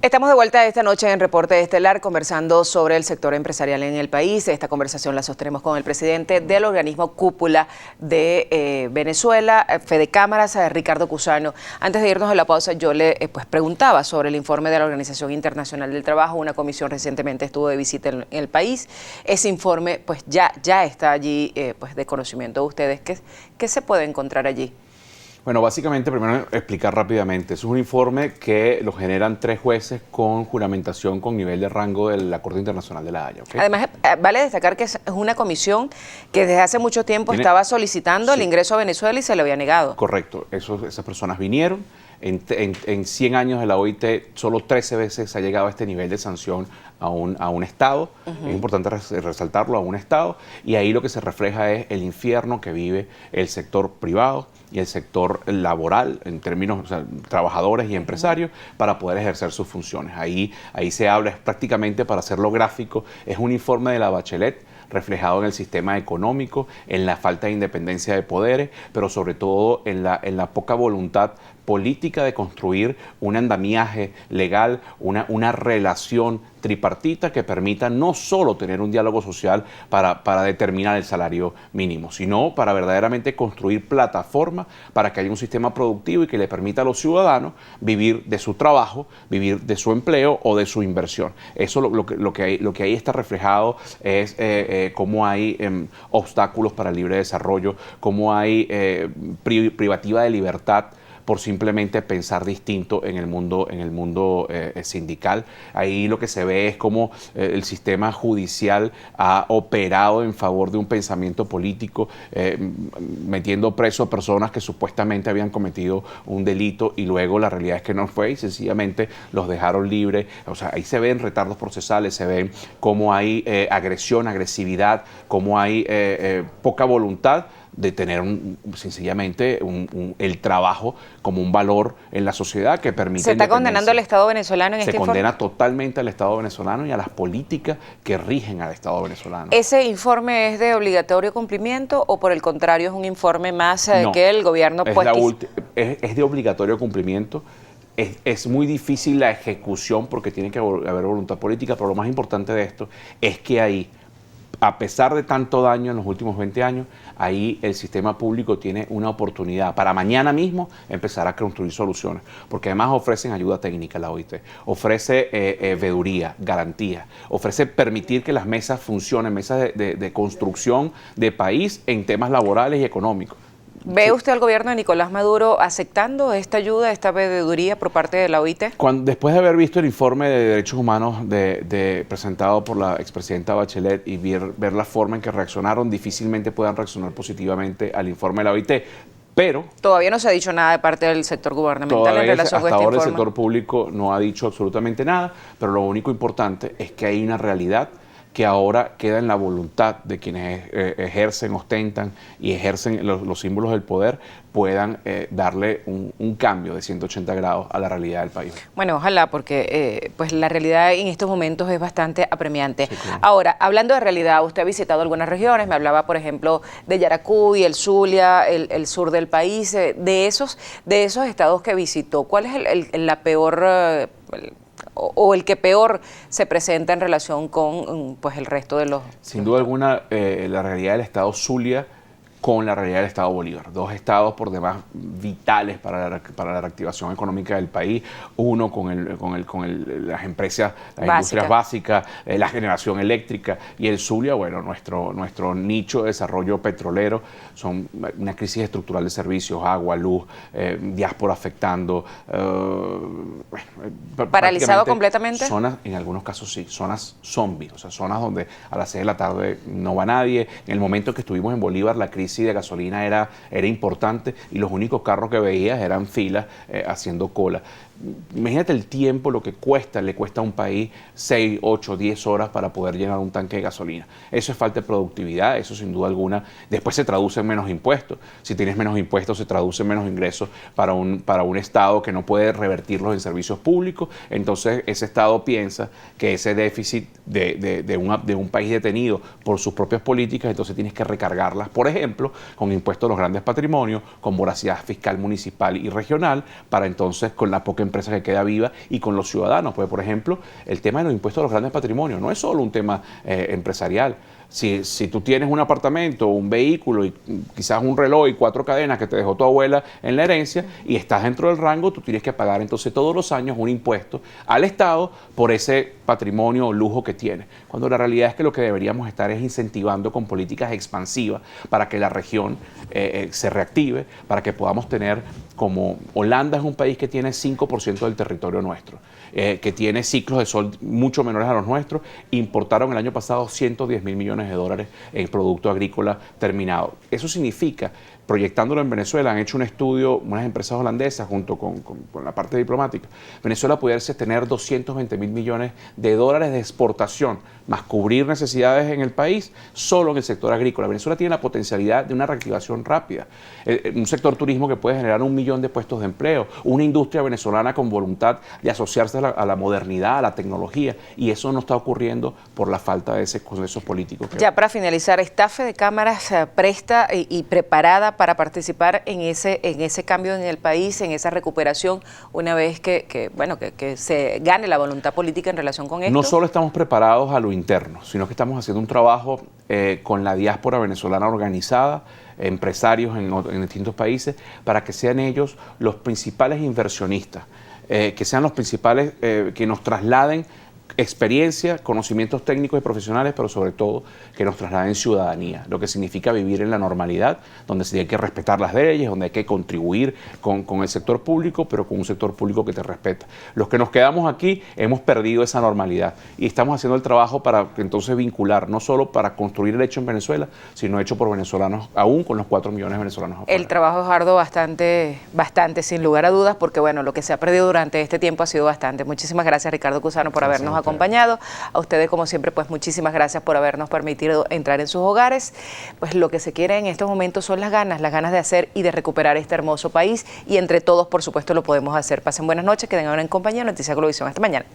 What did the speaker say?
Estamos de vuelta esta noche en Reporte Estelar conversando sobre el sector empresarial en el país. Esta conversación la sostenemos con el presidente del organismo Cúpula de Venezuela, Fede Cámaras, Ricardo Cusano. Antes de irnos a la pausa, yo le preguntaba sobre el informe de la Organización Internacional del Trabajo. Una comisión recientemente estuvo de visita en el país. Ese informe ya está allí de conocimiento de ustedes. ¿Qué se puede encontrar allí? Bueno, básicamente, primero explicar rápidamente. Es un informe que lo generan 3 jueces con juramentación con nivel de rango de la Corte Internacional de La Haya. ¿Okay? Además, vale destacar que es una comisión que desde hace mucho tiempo estaba solicitando el ingreso a Venezuela y se le había negado. Correcto. Esas personas vinieron. En 100 años de la OIT, solo 13 veces ha llegado a este nivel de sanción a un Estado. Es importante resaltarlo, a un Estado. Y ahí lo que se refleja es el infierno que vive el sector privado y el sector laboral, en términos trabajadores y empresarios, para poder ejercer sus funciones. Ahí se habla, es prácticamente, para hacerlo gráfico, es un informe de la Bachelet, reflejado en el sistema económico, en la falta de independencia de poderes, pero sobre todo en la poca voluntad política de construir un andamiaje legal, una relación tripartita que permita no solo tener un diálogo social para determinar el salario mínimo, sino para verdaderamente construir plataformas para que haya un sistema productivo y que le permita a los ciudadanos vivir de su trabajo, vivir de su empleo o de su inversión. Eso lo que ahí está reflejado es cómo hay obstáculos para el libre desarrollo, cómo hay privativa de libertad por simplemente pensar distinto en el mundo sindical. Ahí lo que se ve es cómo el sistema judicial ha operado en favor de un pensamiento político, metiendo preso a personas que supuestamente habían cometido un delito y luego la realidad es que no fue y sencillamente los dejaron libres. O sea, ahí se ven retardos procesales, se ven cómo hay agresión, agresividad, cómo hay poca voluntad de tener sencillamente el trabajo como un valor en la sociedad que permite. ¿Se está condenando al Estado venezolano en este informe? Se condena totalmente al Estado venezolano y a las políticas que rigen al Estado venezolano. ¿Ese informe es de obligatorio cumplimiento o por el contrario es un informe más que el gobierno es de obligatorio cumplimiento? Es muy difícil la ejecución porque tiene que haber voluntad política, pero lo más importante de esto es que ahí, a pesar de tanto daño en los últimos 20 años, ahí el sistema público tiene una oportunidad para mañana mismo empezar a construir soluciones, porque además ofrecen ayuda técnica la OIT, ofrece veeduría, garantía, ofrece permitir que las mesas funcionen, mesas de construcción de país en temas laborales y económicos. ¿Ve usted al gobierno de Nicolás Maduro aceptando esta ayuda, esta veeduría por parte de la OIT? Después de haber visto el informe de derechos humanos presentado por la expresidenta Bachelet y ver la forma en que reaccionaron, difícilmente puedan reaccionar positivamente al informe de la OIT. Pero todavía no se ha dicho nada de parte del sector gubernamental en relación con este informe. Hasta ahora el sector público no ha dicho absolutamente nada, pero lo único importante es que hay una realidad que ahora queda en la voluntad de quienes ejercen, ostentan y ejercen los símbolos del poder, puedan darle un cambio de 180 grados a la realidad del país. Bueno, ojalá, porque la realidad en estos momentos es bastante apremiante. Sí, claro. Ahora, hablando de realidad, usted ha visitado algunas regiones, me hablaba, por ejemplo, de Yaracuy, el Zulia, el sur del país. De esos estados que visitó, ¿cuál es la peor o el que peor se presenta en relación con el resto de los... Sin duda alguna, la realidad del estado Zulia con la realidad del estado Bolívar. 2 estados por demás vitales para la reactivación económica del país. Uno con las empresas, las industrias básicas, la generación eléctrica. Y el Zulia, bueno, nuestro nicho de desarrollo petrolero, son una crisis estructural de servicios, agua, luz, diáspora afectando. ¿Paralizado completamente? Zonas, en algunos casos sí, zonas zombies, o sea, zonas donde a las 6 de la tarde no va nadie. En el momento que estuvimos en Bolívar, la crisis de gasolina era importante y los únicos carros que veías eran filas haciendo cola. Imagínate el tiempo, lo que le cuesta a un país 6, 8, 10 horas para poder llenar un tanque de gasolina. Eso es falta de productividad, eso sin duda alguna. Después se traduce en menos impuestos. Si tienes menos impuestos, se traduce en menos ingresos para un Estado que no puede revertirlos en servicios públicos. Entonces ese Estado piensa que ese déficit de un país detenido por sus propias políticas, entonces tienes que recargarlas, por ejemplo, con impuestos a los grandes patrimonios, con voracidad fiscal municipal y regional, para entonces, con la poca empresa que queda viva y con los ciudadanos. Pues, por ejemplo, el tema de los impuestos a los grandes patrimonios no es solo un tema empresarial. Si tú tienes un apartamento, un vehículo y quizás un reloj y 4 cadenas que te dejó tu abuela en la herencia y estás dentro del rango, tú tienes que pagar entonces todos los años un impuesto al Estado por ese patrimonio o lujo que tienes. Cuando la realidad es que lo que deberíamos estar es incentivando con políticas expansivas para que la región se reactive, para que podamos tener, como Holanda es un país que tiene 5% del territorio nuestro, que tiene ciclos de sol mucho menores a los nuestros, importaron el año pasado 110.000 millones de dólares en producto agrícola terminado. Eso significa, proyectándolo en Venezuela, han hecho un estudio, unas empresas holandesas junto con la parte diplomática. Venezuela pudiese tener 220.000 millones de dólares de exportación, más cubrir necesidades en el país, solo en el sector agrícola. Venezuela tiene la potencialidad de una reactivación rápida. Un sector turismo que puede generar 1 millón de puestos de empleo, una industria venezolana con voluntad de asociarse a la modernidad, a la tecnología, y eso no está ocurriendo por la falta de ese consenso político. Ya para finalizar, ¿está Fedecámaras presta y preparada para participar en ese cambio en el país, en esa recuperación, una vez que se gane la voluntad política en relación con esto? No solo estamos preparados a lo interno, sino que estamos haciendo un trabajo con la diáspora venezolana organizada, empresarios en distintos países, para que sean ellos los principales inversionistas, que sean los principales que nos trasladen experiencia, conocimientos técnicos y profesionales, pero sobre todo que nos trasladen ciudadanía, lo que significa vivir en la normalidad, donde sí hay que respetar las leyes, donde hay que contribuir con el sector público, pero con un sector público que te respeta. Los que nos quedamos aquí hemos perdido esa normalidad y estamos haciendo el trabajo para entonces vincular, no solo para construir el hecho en Venezuela, sino hecho por venezolanos, aún con los 4 millones de venezolanos afuera. El trabajo es arduo, bastante, sin lugar a dudas, porque bueno, lo que se ha perdido durante este tiempo ha sido bastante. Muchísimas gracias, Ricardo Cusano, por habernos acompañado. A ustedes, como siempre, pues muchísimas gracias por habernos permitido entrar en sus hogares. Pues lo que se quiere en estos momentos son las ganas de hacer y de recuperar este hermoso país, y entre todos, por supuesto, lo podemos hacer. Pasen buenas noches, queden ahora en compañía de Noticias Globovisión. Hasta mañana.